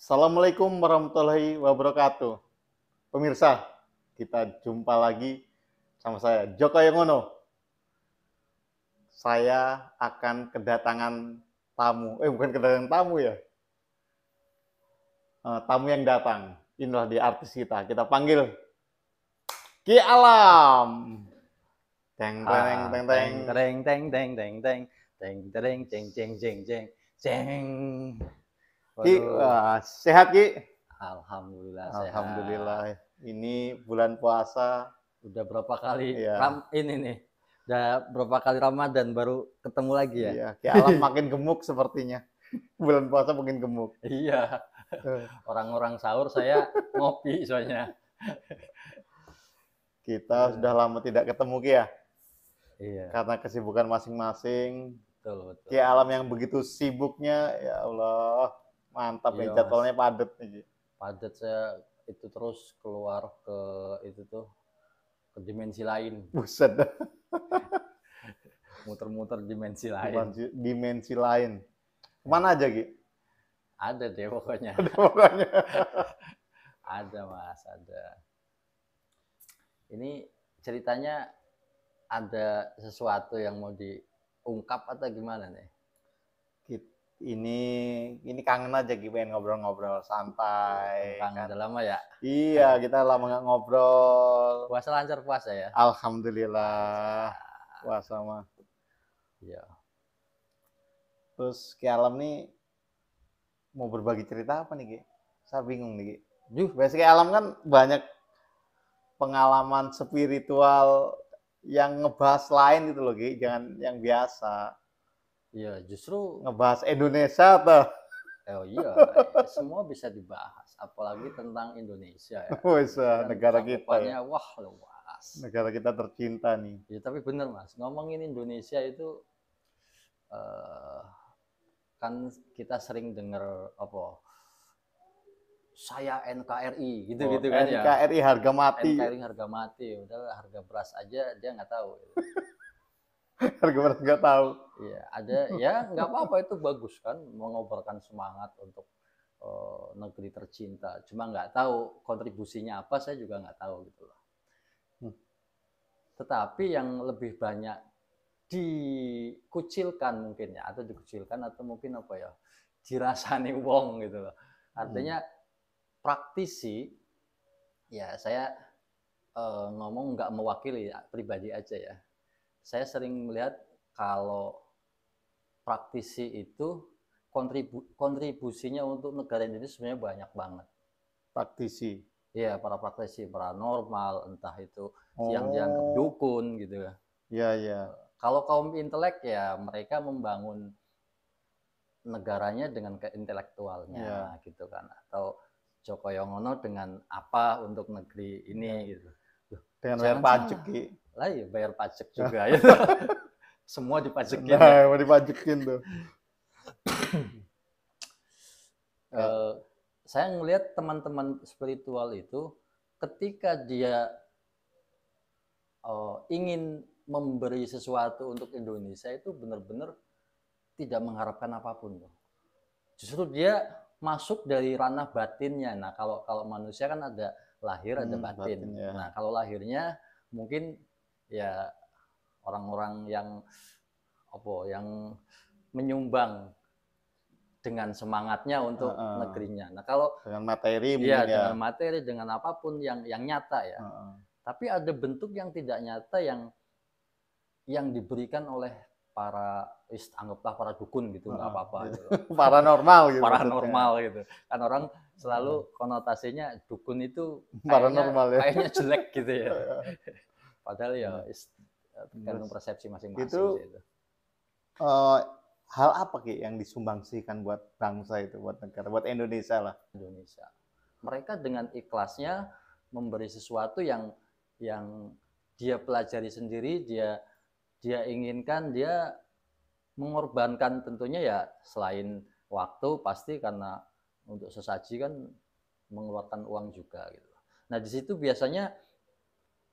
Assalamualaikum warahmatullahi wabarakatuh. Pemirsa, kita jumpa lagi sama saya, Joko Yongono. Saya akan kedatangan tamu, bukan kedatangan tamu ya, tamu yang datang. Inilah dia artis kita panggil Ki Alam. Teng teng teng teng. Teng teng teng teng teng teng teng teng teng teng teng teng. Ki, sehat Ki? Alhamdulillah sehat. Alhamdulillah. Ini bulan puasa. Udah berapa kali Iya. ini nih? Udah berapa kali Ramadan baru ketemu lagi ya? Iya, Ki Alam makin gemuk sepertinya. Bulan puasa makin gemuk. Iya. Orang-orang sahur saya ngopi soalnya. Kita sudah lama tidak ketemu Ki ya. Iya. Karena kesibukan masing-masing. Betul, betul. Ki Alam yang begitu sibuknya, ya Allah, mantap nih, Iya, jadwalnya padat nih. Padat saya itu terus keluar ke itu tuh ke dimensi lain. Buset dah. Muter-muter dimensi lain. Dimensi lain. Kemana aja Ki? Ada deh pokoknya. Ada pokoknya. Ada Mas, ada. Ini ceritanya ada sesuatu yang mau diungkap atau gimana nih? Ini kangen aja Ki, pengen ngobrol-ngobrol santai. Kangen udah lama ya? Iya, kita lama nggak ngobrol. Puasa lancar puasa ya? Alhamdulillah. Puasa mah. Iya. Terus Ki Alam nih mau berbagi cerita apa nih Ki? Saya bingung nih Ki. Biasanya Ki Alam kan banyak pengalaman spiritual yang ngebahas lain gitu loh Ki, jangan yang biasa. Iya, justru ngebahas Indonesia tuh. Oh iya, semua bisa dibahas, apalagi tentang Indonesia ya. Bisa, negara kita ya. Wah, luas. Negara kita tercinta nih. Ya, tapi bener Mas, ngomongin Indonesia itu kan kita sering dengar apa? Saya NKRI gitu-gitu kan ya. NKRI harga mati. NKRI harga mati, udah harga beras aja dia nggak tahu. Harga beras nggak tahu. Iya, ada ya nggak apa-apa, itu bagus kan, mengobarkan semangat untuk negeri tercinta. Cuma nggak tahu kontribusinya apa, saya juga nggak tahu gitu loh. Tetapi yang lebih banyak dikucilkan mungkin ya, atau dikucilkan atau mungkin apa ya, dirasani wong gitu loh. Artinya praktisi, ya saya ngomong nggak mewakili ya, pribadi aja ya. Saya sering melihat kalau praktisi itu kontribusinya untuk negara Indonesia sebenarnya banyak banget. Praktisi? Iya, para praktisi paranormal, entah itu yang dianggap dukun gitu ya. Iya, iya. Kalau kaum intelek ya mereka membangun negaranya dengan keintelektualnya gitu kan. Atau Joko Yongono dengan apa untuk negeri ini gitu. Dengan bayar pajak Ki. Lah ya bayar pajak juga ya. Semua dipajekin. Nah, mau dipajekin tuh. Saya ngelihat teman-teman spiritual itu ketika dia ingin memberi sesuatu untuk Indonesia itu benar-benar tidak mengharapkan apapun tuh. Justru dia masuk dari ranah batinnya. Nah, kalau manusia kan ada lahir, ada batin. Ya. Nah, kalau lahirnya mungkin ya orang-orang yang menyumbang dengan semangatnya untuk negerinya. Nah, kalau dengan materi mungkin ya, dengan materi, dengan apapun yang nyata ya. Tapi ada bentuk yang tidak nyata yang diberikan oleh para anggaplah para dukun gitu, nggak apa-apa gitu. Paranormal gitu. Paranormal gitu. Kan orang selalu konotasinya dukun itu paranormal ya. Kayaknya jelek gitu ya. Padahal ya tergantung persepsi masing-masing itu. Itu. Hal apa Ki yang disumbangsikan buat bangsa itu, buat negara, buat Indonesia lah. Indonesia. Mereka dengan ikhlasnya memberi sesuatu yang dia pelajari sendiri, dia inginkan, dia mengorbankan tentunya ya, selain waktu pasti karena untuk sesaji kan mengeluarkan uang juga gitu. Nah, di situ biasanya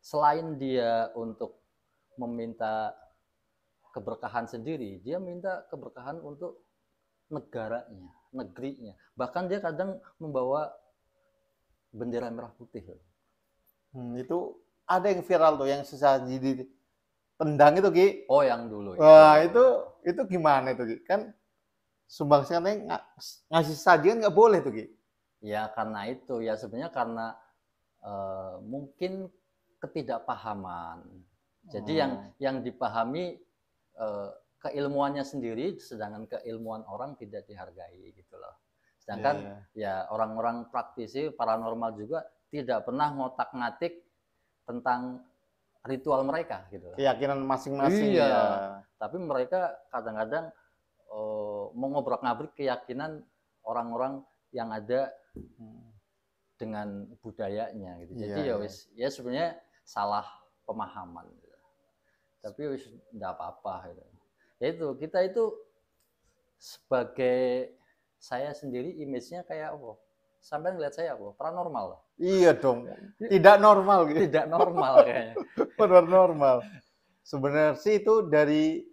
selain dia untuk meminta keberkahan sendiri, dia minta keberkahan untuk negaranya, negerinya. Bahkan dia kadang membawa bendera merah putih. Itu ada yang viral tuh yang sesaji ditendang itu Ki. Oh, yang dulu Wah itu gimana itu Ki? Kan sumbangsinya ngasih sajian nggak boleh tuh Ki. Ya karena itu ya sebenarnya karena mungkin ketidakpahaman. Jadi yang dipahami keilmuannya sendiri, sedangkan keilmuan orang tidak dihargai gitu loh. Sedangkan ya orang-orang praktisi paranormal juga tidak pernah ngotak-ngatik tentang ritual mereka gitu loh. Keyakinan masing-masing iya, ya. Tapi mereka kadang-kadang mengobrak-ngabrik keyakinan orang-orang yang ada dengan budayanya gitu. Jadi ya sebenarnya salah pemahaman gitu. Tapi wis enggak apa-apa gitu. Ya itu kita itu sebagai saya sendiri image-nya kayak apa? Sampai ngeliat saya apa? Paranormal. Iya dong. Tidak normal gitu. Tidak normal kayaknya. Benar normal. Sebenarnya sih itu dari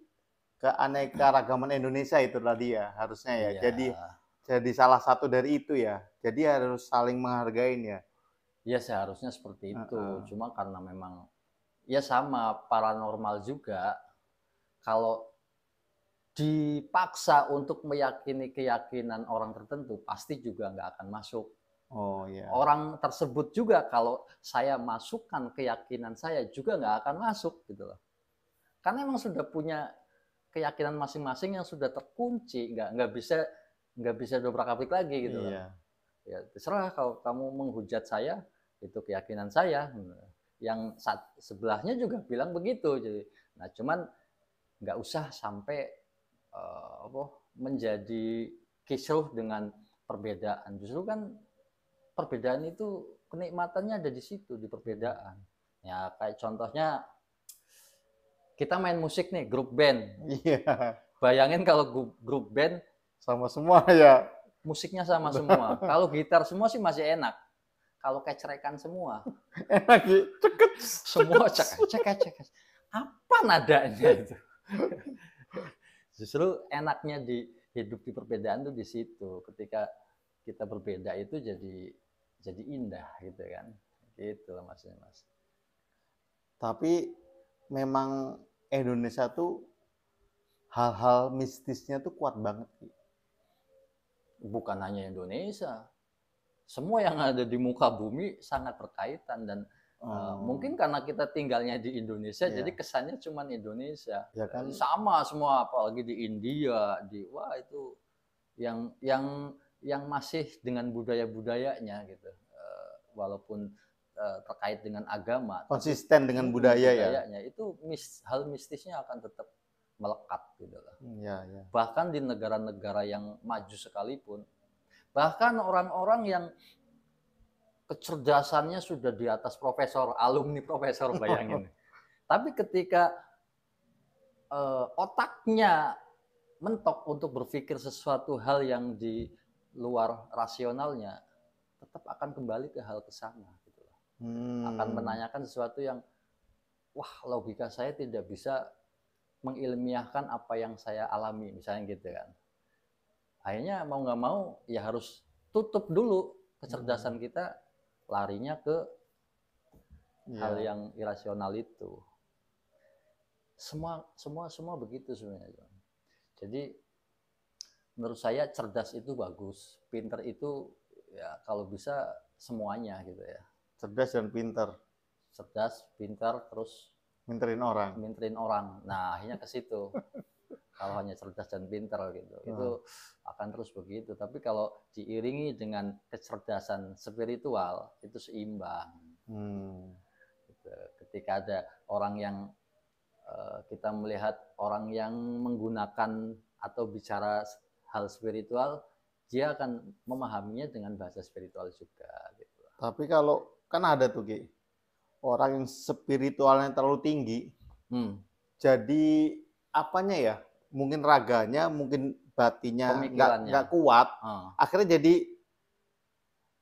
keanekaragaman Indonesia itu tadi ya harusnya ya. Jadi salah satu dari itu ya. Jadi harus saling menghargain ya. Ya seharusnya seperti itu. Cuma karena memang ya sama paranormal juga. Kalau dipaksa untuk meyakini keyakinan orang tertentu, pasti juga nggak akan masuk. Oh iya. Orang tersebut juga kalau saya masukkan keyakinan saya juga nggak akan masuk gitu loh. Karena emang sudah punya keyakinan masing-masing yang sudah terkunci, nggak bisa dobrak-abrik lagi gitu loh. Ya terserah kalau kamu menghujat saya, itu keyakinan saya. Yang sebelahnya juga bilang begitu. Jadi, nah cuman nggak usah sampai menjadi kisruh dengan perbedaan. Justru kan perbedaan itu kenikmatannya ada di situ, di perbedaan. Ya kayak contohnya kita main musik nih, grup band. Iya. Bayangin kalau grup band sama semua ya. Musiknya sama semua. Kalau gitar semua sih masih enak. Kalau kecerekan semua. Enak ya. Ceket. Semua cek. Apa nadanya itu? Justru enaknya di hidup di perbedaan tuh di situ. Ketika kita berbeda itu jadi indah gitu kan. Gitu loh maksudnya Mas. Tapi memang Indonesia tuh hal-hal mistisnya tuh kuat banget. Bukan hanya Indonesia. Semua yang ada di muka bumi sangat berkaitan dan mungkin karena kita tinggalnya di Indonesia, jadi kesannya cuma Indonesia. Ya kan? Sama semua, apalagi di India, wah itu yang masih dengan budayanya gitu, walaupun terkait dengan agama, konsisten dengan budayanya itu hal mistisnya akan tetap melekat gitu loh. Ya. Bahkan di negara-negara yang maju sekalipun, bahkan orang-orang yang kecerdasannya sudah di atas profesor, alumni profesor, bayangin. Tapi ketika otaknya mentok untuk berpikir sesuatu hal yang di luar rasionalnya, tetap akan kembali ke hal kesana. Gitu. Akan menanyakan sesuatu yang, wah logika saya tidak bisa mengilmiahkan apa yang saya alami, misalnya gitu kan. Akhirnya mau nggak mau ya harus tutup dulu kecerdasan kita, larinya ke hal yang irasional itu. Semua begitu sebenarnya. Jadi menurut saya cerdas itu bagus, pinter itu ya kalau bisa semuanya gitu ya. Cerdas dan pinter. Cerdas, pinter, terus minterin orang. Nah akhirnya ke situ. Kalau hanya cerdas dan pinter gitu, itu akan terus begitu. Tapi kalau diiringi dengan kecerdasan spiritual, itu seimbang. Gitu. Ketika ada orang yang kita melihat orang yang menggunakan atau bicara hal spiritual, dia akan memahaminya dengan bahasa spiritual juga. Gitu. Tapi kalau kan ada tuh Ki, orang yang spiritualnya terlalu tinggi, jadi apanya ya? Mungkin raganya, mungkin batinnya nggak kuat, akhirnya jadi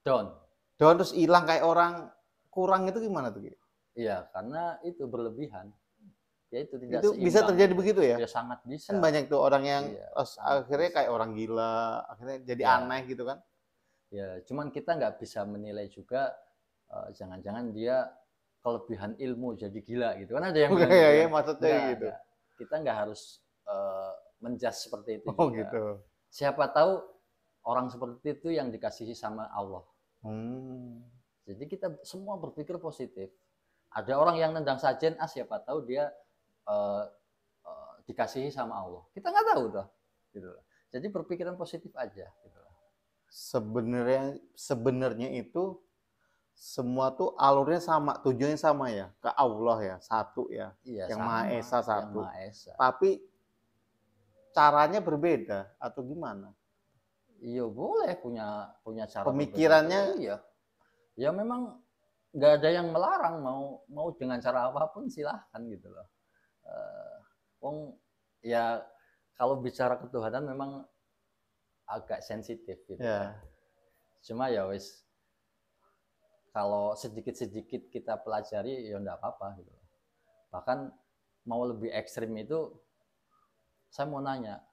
down terus hilang kayak orang kurang. Itu gimana tuh? Iya, karena itu berlebihan. ya itu tidak Itu bisa seimbang terjadi gitu. begitu ya? Ya sangat bisa. Kan banyak tuh orang yang Iya, sangat akhirnya bisa. kayak orang gila, akhirnya jadi Ya, aneh gitu kan. ya, cuman kita nggak bisa menilai juga jangan-jangan dia kelebihan ilmu jadi gila gitu kan, ada yang Oke, bilang gitu ya, kan. maksudnya Nggak, gitu. nggak. Kita nggak harus menjudge seperti itu Oh juga. gitu. Siapa tahu orang seperti itu yang dikasihi sama Allah. Hmm. Jadi kita semua berpikir positif. Ada orang yang nendang sajen, siapa tahu dia eh, dikasihi sama Allah. Kita nggak tahu tuh. Gitu. Jadi berpikiran positif aja. Gitu. Sebenarnya itu semua tuh alurnya sama, tujuannya sama ya, ke Allah ya, satu ya, Iya, yang sama. Maha Esa Yang satu. Maha Esa. Tapi caranya berbeda atau gimana? Iya boleh punya cara Pemikirannya berbeda. Iya. Ya memang nggak ada yang melarang, mau dengan cara apapun silahkan gitu loh. Wong ya kalau bicara ketuhanan memang agak sensitif gitu ya. ya. Cuma ya wis kalau sedikit-sedikit kita pelajari ya enggak apa-apa gitu. Bahkan mau lebih ekstrim itu saya mau nanya,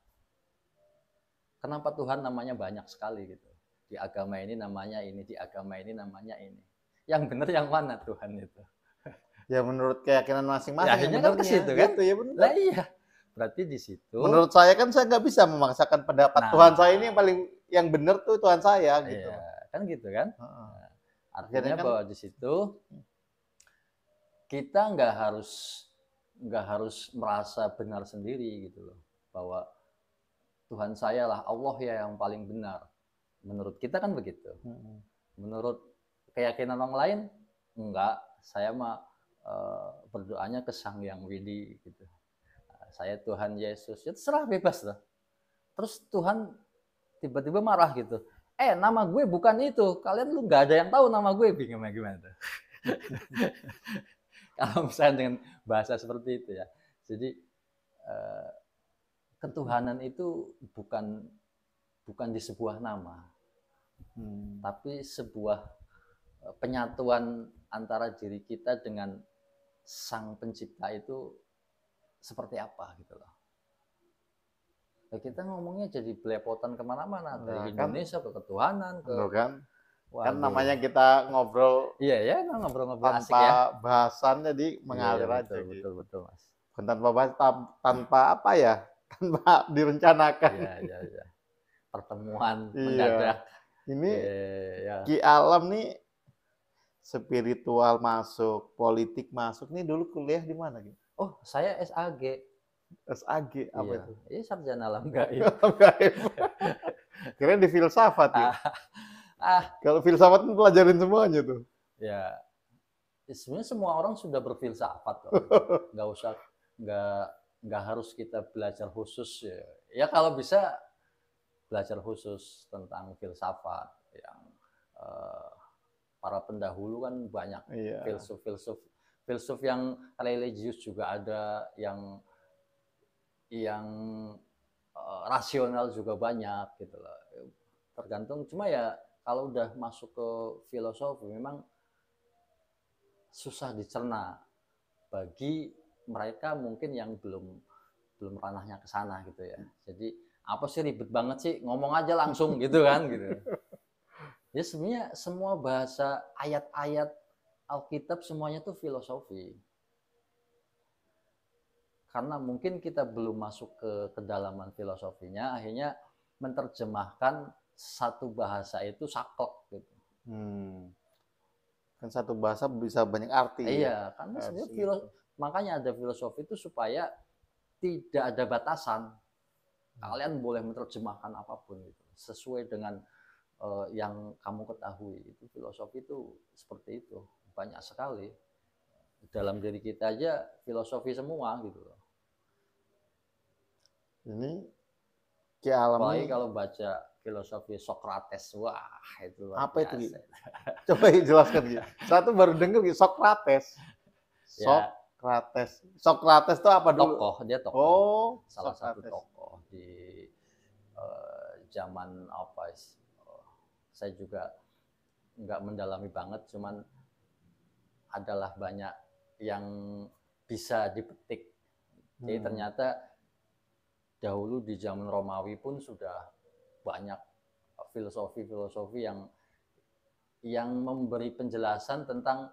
kenapa Tuhan namanya banyak sekali gitu. Di agama ini namanya ini, di agama ini namanya ini. Yang benar yang mana Tuhan itu? Ya menurut keyakinan Ya masing-masing yang akhirnya kan ke benernya situ kan? gitu ya benar. Lah iya. Berarti di situ Menurut saya kan saya nggak bisa memaksakan pendapat nah, Tuhan saya ini yang benar tuh Tuhan saya gitu. iya, kan gitu kan? Heeh. Nah, Akhirnya artinya kan bahwa di situ kita nggak harus merasa benar sendiri gitu loh, bahwa Tuhan saya lah, Allah ya yang paling benar. Menurut kita kan begitu. Menurut keyakinan orang lain enggak, saya mah berdoanya ke Sang Yang Widi gitu. Saya Tuhan Yesus, ya terserah, bebas lah. Terus Tuhan tiba-tiba marah gitu. Nama gue bukan itu. Kalian lu nggak ada yang tahu nama gue. Bingung gimana tuh? Kalau misalnya dengan bahasa seperti itu ya. Jadi ketuhanan itu bukan di sebuah nama, tapi sebuah penyatuan antara diri kita dengan Sang Pencipta itu seperti apa gitu loh. Ya kita ngomongnya jadi belepotan kemana-mana, dari Indonesia ke ketuhanan ke kan namanya kita ngobrol iya ya, ngobrol-ngobrol asik tanpa ya, bahasan jadi mengalir iya, aja betul, gitu. betul mas. Bukan tanpa apa ya, tanpa direncanakan. Ya. Pertemuan Iya. mendadak. Ini ya. Ki Alam nih spiritual masuk, politik masuk. Nih dulu kuliah di mana gitu? Oh, saya SAG. SAG apa iya. itu? Ini sarjana alam gaib. Kirain di filsafat ya. Kalau filsafat kan pelajarin semuanya tuh. Ya, sebenarnya semua orang sudah berfilsafat kok. Nggak harus kita belajar khusus ya. Ya kalau bisa belajar khusus tentang filsafat yang para pendahulu kan banyak, filsuf yang religius juga ada, yang rasional juga banyak gitu loh. Tergantung, cuma ya kalau udah masuk ke filosofi memang susah dicerna bagi mereka mungkin yang belum ranahnya ke sana gitu ya. Jadi apa sih ribet banget sih, ngomong aja langsung gitu kan gitu. Ya sebenarnya semua bahasa ayat-ayat Alkitab semuanya tuh filosofi. Karena mungkin kita belum masuk ke kedalaman filosofinya, akhirnya menerjemahkan satu bahasa itu saklek gitu. Kan satu bahasa bisa banyak arti. Iya, karena sebenarnya makanya ada filosofi itu supaya tidak ada batasan. Kalian boleh menerjemahkan apapun gitu, sesuai dengan yang kamu ketahui. Itu filosofi itu seperti itu, banyak sekali. Dalam diri kita aja filosofi semua gitu loh. Ini Ki Alam apalagi nih, kalau baca filosofi Socrates, wah itu luar apa biasa. itu gitu? Coba jelaskan gitu. Satu baru denger gitu, Socrates. Socrates itu apa dulu? Tokoh, dia tokoh. Oh, salah Socrates. satu tokoh di zaman apa? Saya juga nggak mendalami banget, cuman adalah banyak yang bisa dipetik Jadi ternyata dahulu di zaman Romawi pun sudah banyak filosofi-filosofi yang memberi penjelasan tentang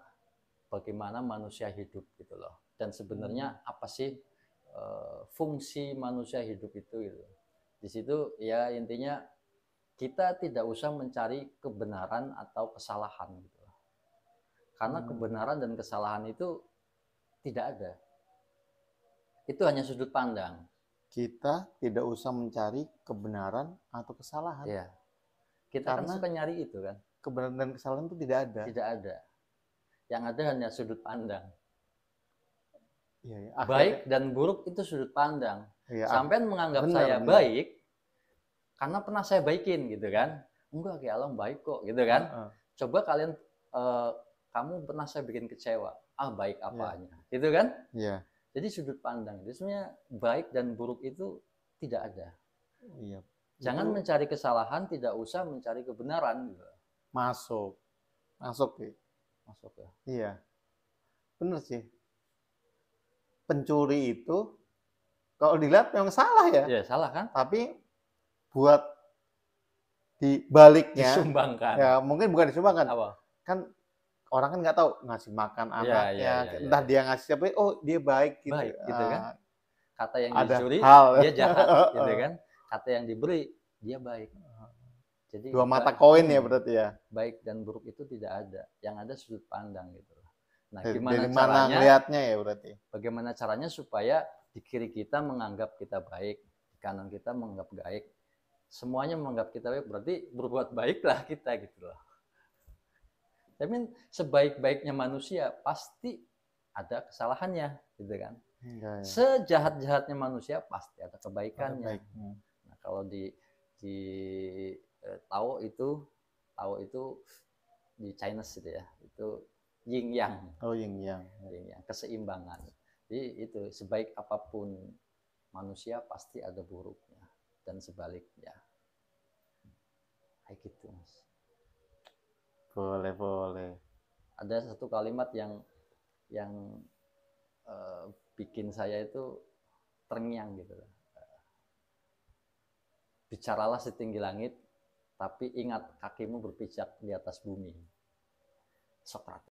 bagaimana manusia hidup gitu loh. Dan sebenarnya apa sih fungsi manusia hidup itu gitu. Di situ ya intinya kita tidak usah mencari kebenaran atau kesalahan gitu loh. Karena kebenaran dan kesalahan itu tidak ada. Itu hanya sudut pandang. Kita tidak usah mencari kebenaran atau kesalahan. Ya. Kita kan Karena suka nyari itu kan. kebenaran dan kesalahan itu tidak ada. Tidak ada. Yang ada hanya sudut pandang. Ya, ya. Baik dan buruk itu sudut pandang. Ya, Sampai menganggap saya baik karena pernah saya baikin gitu kan. Enggak, kayak Alam baik kok gitu kan. Coba kalian kamu pernah saya bikin kecewa. Baik apanya. Gitu kan? Iya. Jadi sudut pandang. Jadi sebenarnya baik dan buruk itu tidak ada. Iya. Jangan mencari kesalahan, tidak usah mencari kebenaran. Masuk ya. Masuk ya. Iya. Benar sih. Pencuri itu kalau dilihat memang salah ya. Iya, salah kan? Tapi buat dibaliknya disumbangkan. Ya, mungkin bukan disumbangkan. Apa? Kan orang kan nggak tahu ngasih makan anaknya, entah dia ngasih siapa, oh dia baik gitu. Baik gitu kan. Kata yang ada dicuri hal. Dia jahat gitu kan. Kata yang diberi dia baik. Jadi dua mata koin ya berarti ya. Baik dan buruk itu tidak ada. Yang ada sudut pandang gitu. Nah, gimana caranya ngelihatnya ya berarti? Bagaimana caranya supaya di kiri kita menganggap kita baik, di kanan kita menganggap baik, semuanya menganggap kita baik, berarti berbuat baiklah kita gitu loh. Tapi sebaik-baiknya manusia pasti ada kesalahannya, gitu kan? Ya. Sejahat-jahatnya manusia pasti ada kebaikannya. Nah, kalau di Tao itu di Chinese itu ya, itu yin yang. Oh, yin yang. Keseimbangan. Jadi itu sebaik apapun manusia pasti ada buruknya dan sebaliknya. Kayak gitu, Mas. Boleh. Ada satu kalimat yang bikin saya itu terngiang gitu. Bicaralah setinggi langit, tapi ingat kakimu berpijak di atas bumi. Socrates.